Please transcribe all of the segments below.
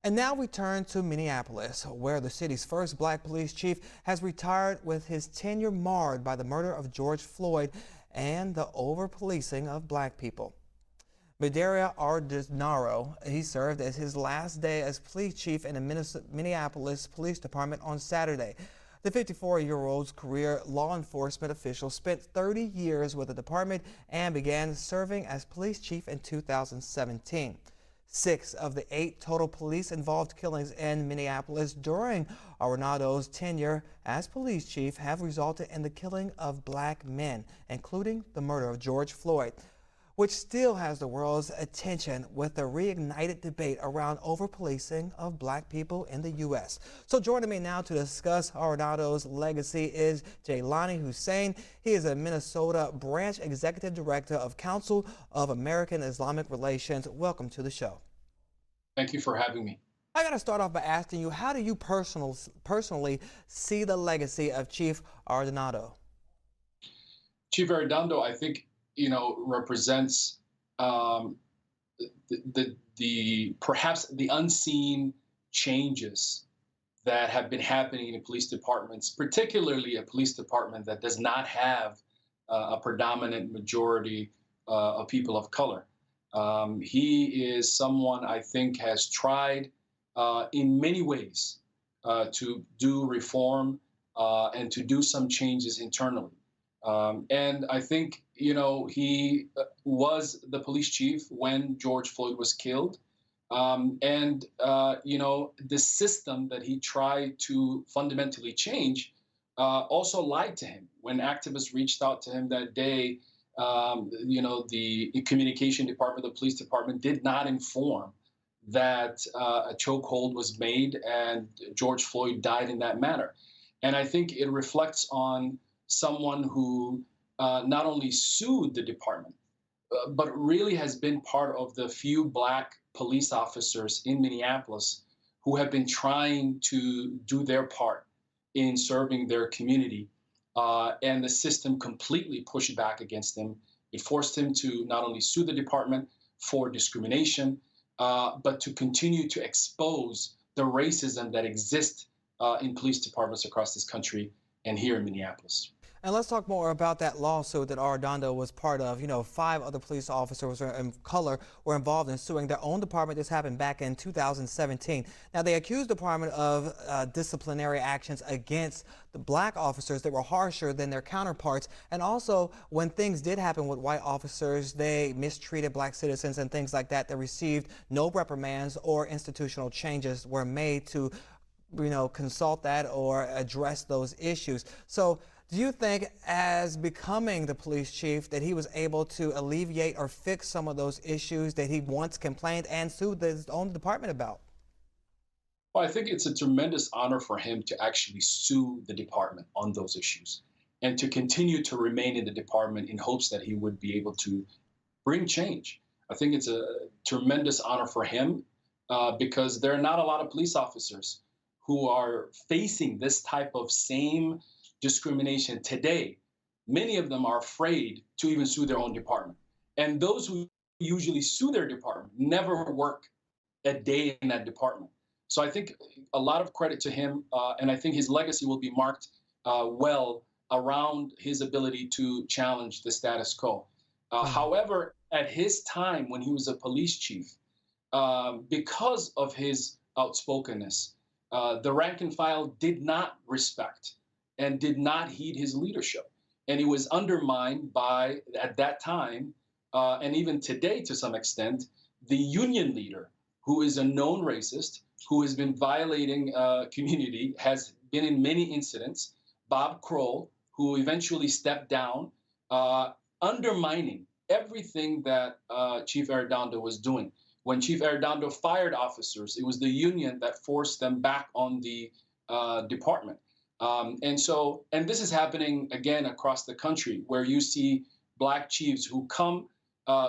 And now we turn to Minneapolis, where the city's first black police chief has retired with his tenure marred by the murder of George Floyd and the over-policing of black people. Medaria Arradondo, he served as his last day as police chief in the Minneapolis Police Department on Saturday. The 54-year-old's career law enforcement official spent 30 years with the department and began serving as police chief in 2017. 6 of the 8 total police-involved killings in Minneapolis during Arradondo's tenure as police chief have resulted in the killing of black men, including the murder of George Floyd, which still has the world's attention with the reignited debate around over-policing of black people in the U.S. So joining me now to discuss Arradondo's legacy is Jaylani Hussein. He is a Minnesota branch executive director of Council of American-Islamic Relations. Welcome to the show. Thank you for having me. I got to start off by asking you, how do you personally see the legacy of Chief Arradondo? Chief Arradondo, I think, represents the perhaps the unseen changes that have been happening in police departments, particularly a police department that does not have a predominant majority of people of color. He is someone I think has tried in many ways to do reform and to do some changes internally. And I think, he was the police chief when George Floyd was killed. The system that he tried to fundamentally change also lied to him. When activists reached out to him that day, the communication department, the police department did not inform that a chokehold was made and George Floyd died in that manner. And I think it reflects on someone who not only sued the department, but really has been part of the few black police officers in Minneapolis who have been trying to do their part in serving their community. And the system completely pushed back against him. It forced him to not only sue the department for discrimination, but to continue to expose the racism that exists in police departments across this country and here in Minneapolis. And let's talk more about that lawsuit that Arradondo was part of. 5 other police officers of color were involved in suing their own department. This happened back in 2017. Now, they accused the department of disciplinary actions against the black officers that were harsher than their counterparts. And also, when things did happen with white officers, they mistreated black citizens and things like that. They received no reprimands or institutional changes were made to, consult that or address those issues. So, do you think, as becoming the police chief, that he was able to alleviate or fix some of those issues that he once complained and sued his own department about? Well, I think it's a tremendous honor for him to actually sue the department on those issues and to continue to remain in the department in hopes that he would be able to bring change. I think it's a tremendous honor for him because there are not a lot of police officers who are facing this type of same discrimination today. Many of them are afraid to even sue their own department. And those who usually sue their department never work a day in that department. So I think a lot of credit to him, and I think his legacy will be marked well around his ability to challenge the status quo. However, at his time when he was a police chief, because of his outspokenness, the rank and file did not respect and did not heed his leadership. And he was undermined by, at that time, and even today to some extent, the union leader, who is a known racist, who has been violating community, has been in many incidents, Bob Kroll, who eventually stepped down, undermining everything that Chief Arradondo was doing. When Chief Arradondo fired officers, it was the union that forced them back on the department. And this is happening again across the country, where you see black chiefs who come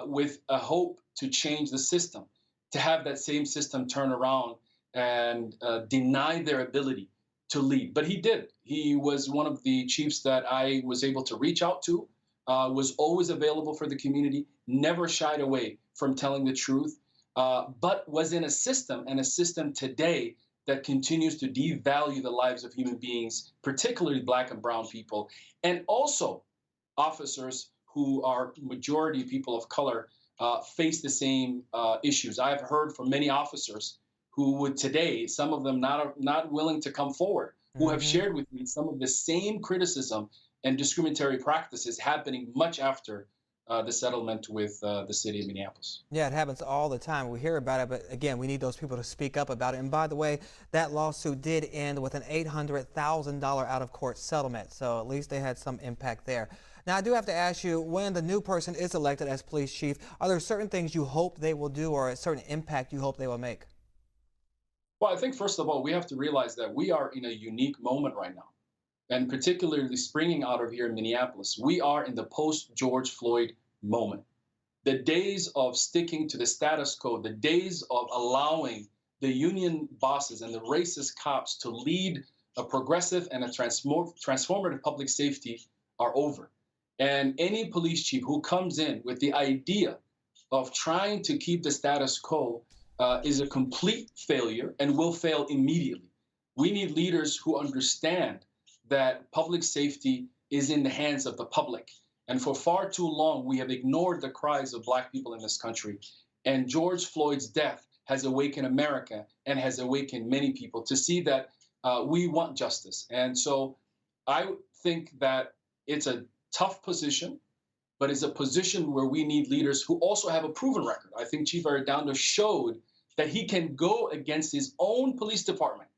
with a hope to change the system, to have that same system turn around and deny their ability to lead. But he did. He was one of the chiefs that I was able to reach out to, was always available for the community, never shied away from telling the truth. but was in a system and a system today that continues to devalue the lives of human beings, particularly Black and brown people, and also officers who are majority people of color face the same issues. I've heard from many officers who would today, some of them not willing to come forward, who have Hmm. shared with me some of the same criticism and discriminatory practices happening much after the settlement with the city of Minneapolis. Yeah, it happens all the time. We hear about it, but again, we need those people to speak up about it. And by the way, that lawsuit did end with an $800,000 out-of-court settlement, so at least they had some impact there. Now, I do have to ask you, when the new person is elected as police chief, are there certain things you hope they will do or a certain impact you hope they will make? Well, I think first of all, we have to realize that we are in a unique moment right now, and particularly springing out of here in Minneapolis, we are in the post George Floyd moment. The days of sticking to the status quo, the days of allowing the union bosses and the racist cops to lead a progressive and a transformative public safety are over. And any police chief who comes in with the idea of trying to keep the status quo is a complete failure and will fail immediately. We need leaders who understand that public safety is in the hands of the public. And for far too long, we have ignored the cries of Black people in this country. And George Floyd's death has awakened America and has awakened many people to see that we want justice. And so I think that it's a tough position, but it's a position where we need leaders who also have a proven record. I think Chief Arradondo showed that he can go against his own police department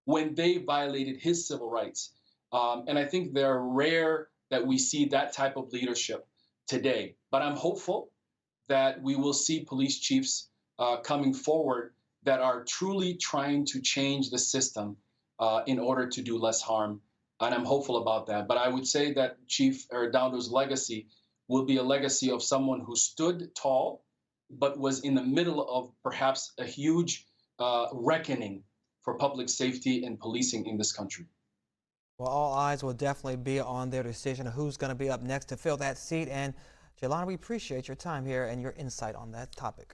when they violated his civil rights. And I think they're rare that we see that type of leadership today. But I'm hopeful that we will see police chiefs coming forward that are truly trying to change the system in order to do less harm. And I'm hopeful about that. But I would say that Chief Arradondo's legacy will be a legacy of someone who stood tall, but was in the middle of perhaps a huge reckoning for public safety and policing in this country. Well, all eyes will definitely be on their decision of who's going to be up next to fill that seat. And Jaylani, we appreciate your time here and your insight on that topic.